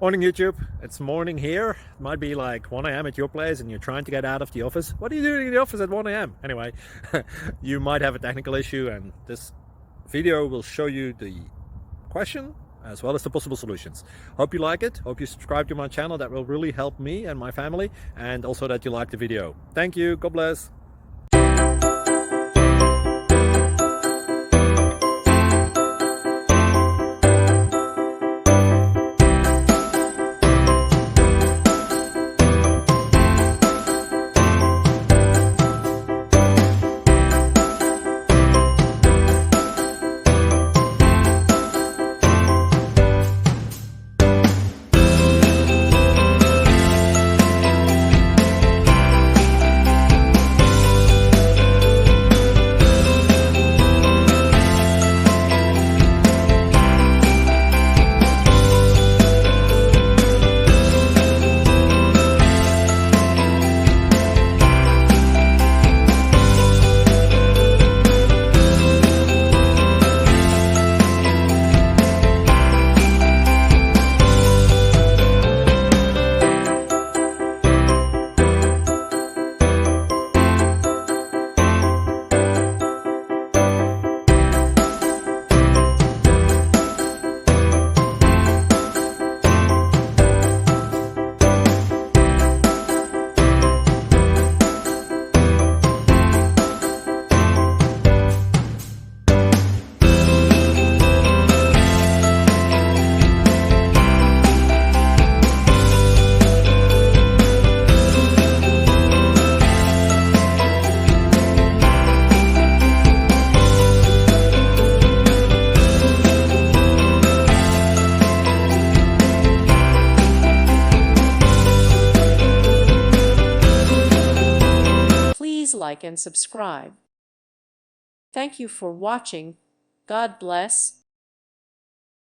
Morning YouTube, it's morning here. It might be like 1 a.m. at your place and you're trying to get out of the office. What are you doing in the office at 1 a.m.? Anyway, you might have a technical issue and this video will show you the question as well as the possible solutions. Hope you like it, hope you subscribe to my channel. That will really help me and my family, and also that you like the video. Thank you, God bless. Please like and subscribe. Thank you for watching. God bless.